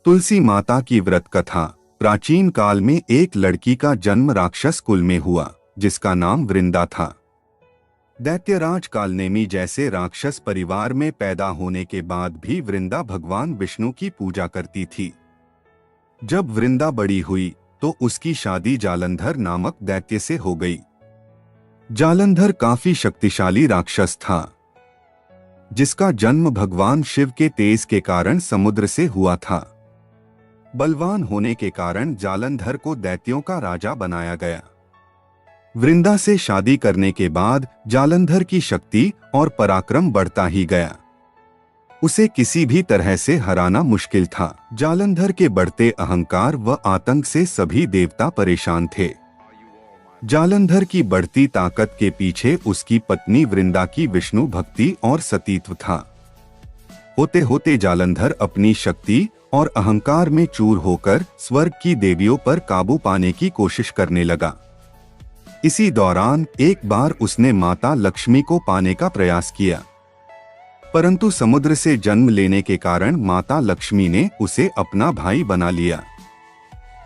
तुलसी माता की व्रत कथा। प्राचीन काल में एक लड़की का जन्म राक्षस कुल में हुआ जिसका नाम वृंदा था। दैत्यराज कालनेमी जैसे राक्षस परिवार में पैदा होने के बाद भी वृंदा भगवान विष्णु की पूजा करती थी। जब वृंदा बड़ी हुई तो उसकी शादी जालंधर नामक दैत्य से हो गई। जालंधर काफी शक्तिशाली राक्षस था जिसका जन्म भगवान शिव के तेज के कारण समुद्र से हुआ था। बलवान होने के कारण जालंधर को दैत्यों का राजा बनाया गया। वृंदा से शादी करने के बाद जालंधर की शक्ति और पराक्रम बढ़ता ही गया। उसे किसी भी तरह से हराना मुश्किल था। जालंधर के बढ़ते अहंकार व आतंक से सभी देवता परेशान थे। जालंधर की बढ़ती ताकत के पीछे उसकी पत्नी वृंदा की विष्णु भक्ति और सतीत्व था। होते होते जालंधर अपनी शक्ति और अहंकार में चूर होकर स्वर्ग की देवियों पर काबू पाने की कोशिश करने लगा। इसी दौरान एक बार उसने माता लक्ष्मी को पाने का प्रयास किया, परंतु समुद्र से जन्म लेने के कारण माता लक्ष्मी ने उसे अपना भाई बना लिया।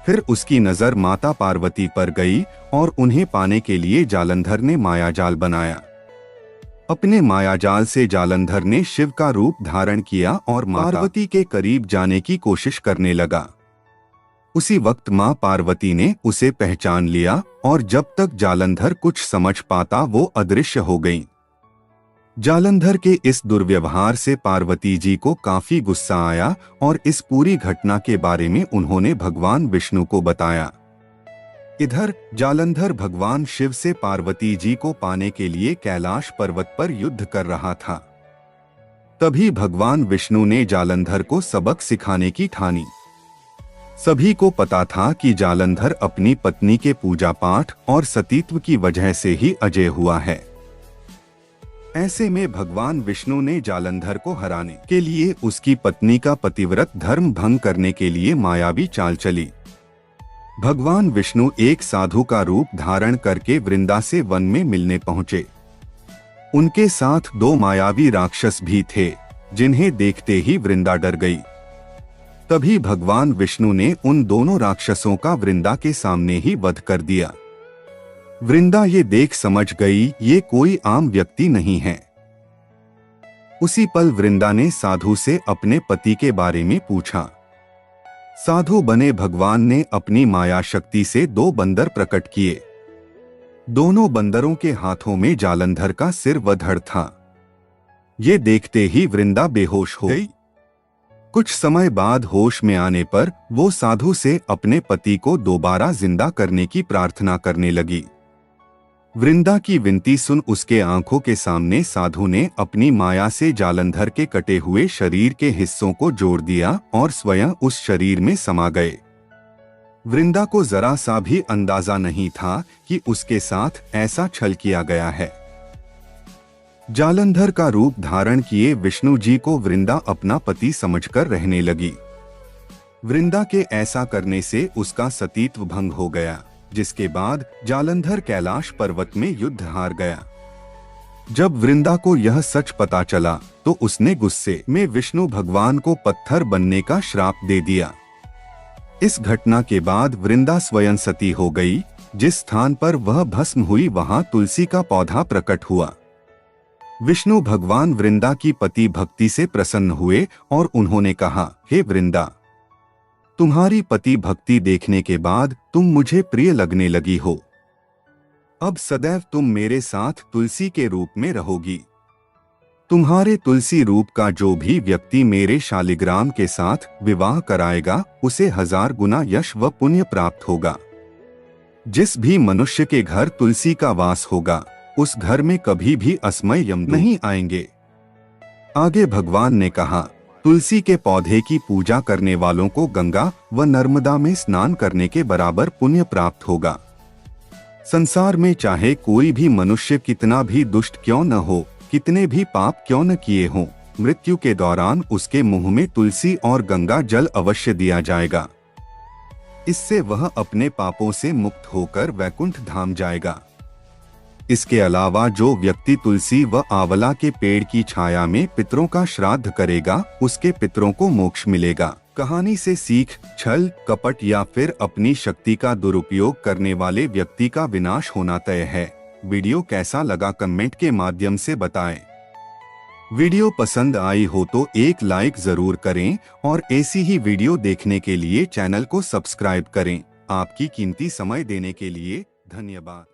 फिर उसकी नजर माता पार्वती पर गई और उन्हें पाने के लिए जालंधर ने मायाजाल बनाया। अपने मायाजाल से जालंधर ने शिव का रूप धारण किया और पार्वती के करीब जाने की कोशिश करने लगा। उसी वक्त मां पार्वती ने उसे पहचान लिया और जब तक जालंधर कुछ समझ पाता वो अदृश्य हो गईं। जालंधर के इस दुर्व्यवहार से पार्वती जी को काफी गुस्सा आया और इस पूरी घटना के बारे में उन्होंने भगवान विष्णु को बताया। इधर जालंधर भगवान शिव से पार्वती जी को पाने के लिए कैलाश पर्वत पर युद्ध कर रहा था। तभी भगवान विष्णु ने जालंधर को सबक सिखाने की ठानी। सभी को पता था कि जालंधर अपनी पत्नी के पूजा पाठ और सतीत्व की वजह से ही अजय हुआ है। ऐसे में भगवान विष्णु ने जालंधर को हराने के लिए उसकी पत्नी का पतिव्रत धर्म भंग करने के लिए मायावी चाल चली। भगवान विष्णु एक साधु का रूप धारण करके वृंदा से वन में मिलने पहुंचे। उनके साथ दो मायावी राक्षस भी थे जिन्हें देखते ही वृंदा डर गई। तभी भगवान विष्णु ने उन दोनों राक्षसों का वृंदा के सामने ही वध कर दिया। वृंदा ये देख समझ गई ये कोई आम व्यक्ति नहीं है। उसी पल वृंदा ने साधु से अपने पति के बारे में पूछा। साधु बने भगवान ने अपनी माया शक्ति से दो बंदर प्रकट किए। दोनों बंदरों के हाथों में जालंधर का सिर व धड़ था। ये देखते ही वृंदा बेहोश हो गई। कुछ समय बाद होश में आने पर वो साधु से अपने पति को दोबारा जिंदा करने की प्रार्थना करने लगी। वृंदा की विनती सुन उसके आंखों के सामने साधु ने अपनी माया से जालंधर के कटे हुए शरीर के हिस्सों को जोड़ दिया और स्वयं उस शरीर में समा गए। वृंदा को जरा सा भी अंदाजा नहीं था कि उसके साथ ऐसा छल किया गया है। जालंधर का रूप धारण किए विष्णु जी को वृंदा अपना पति समझकर रहने लगी। वृंदा के ऐसा करने से उसका सतीत्व भंग हो गया, जिसके बाद जालंधर कैलाश पर्वत में युद्ध हार गया। जब वृंदा को यह सच पता चला तो उसने गुस्से में विष्णु भगवान को पत्थर बनने का श्राप दे दिया। इस घटना के बाद वृंदा स्वयं सती हो गई। जिस स्थान पर वह भस्म हुई वहां तुलसी का पौधा प्रकट हुआ। विष्णु भगवान वृंदा की पति भक्ति से प्रसन्न हुए और उन्होंने कहा, हे वृंदा, तुम्हारी पति भक्ति देखने के बाद तुम मुझे प्रिय लगने लगी हो। अब सदैव तुम मेरे साथ तुलसी के रूप में रहोगी। तुम्हारे तुलसी रूप का जो भी व्यक्ति मेरे शालिग्राम के साथ विवाह कराएगा उसे 1000 गुना यश व पुण्य प्राप्त होगा। जिस भी मनुष्य के घर तुलसी का वास होगा उस घर में कभी भी असमय यम नहीं आएंगे। आगे भगवान ने कहा, तुलसी के पौधे की पूजा करने वालों को गंगा व नर्मदा में स्नान करने के बराबर पुण्य प्राप्त होगा। संसार में चाहे कोई भी मनुष्य कितना भी दुष्ट क्यों न हो, कितने भी पाप क्यों न किए हों, मृत्यु के दौरान उसके मुंह में तुलसी और गंगा जल अवश्य दिया जाएगा। इससे वह अपने पापों से मुक्त होकर वैकुंठ धाम जाएगा। इसके अलावा जो व्यक्ति तुलसी व आंवला के पेड़ की छाया में पितरों का श्राद्ध करेगा उसके पितरों को मोक्ष मिलेगा। कहानी से सीख, छल कपट या फिर अपनी शक्ति का दुरुपयोग करने वाले व्यक्ति का विनाश होना तय है। वीडियो कैसा लगा कमेंट के माध्यम से बताएं। वीडियो पसंद आई हो तो एक लाइक जरूर करें और ऐसी ही वीडियो देखने के लिए चैनल को सब्सक्राइब करें। आपकी कीमती समय देने के लिए धन्यवाद।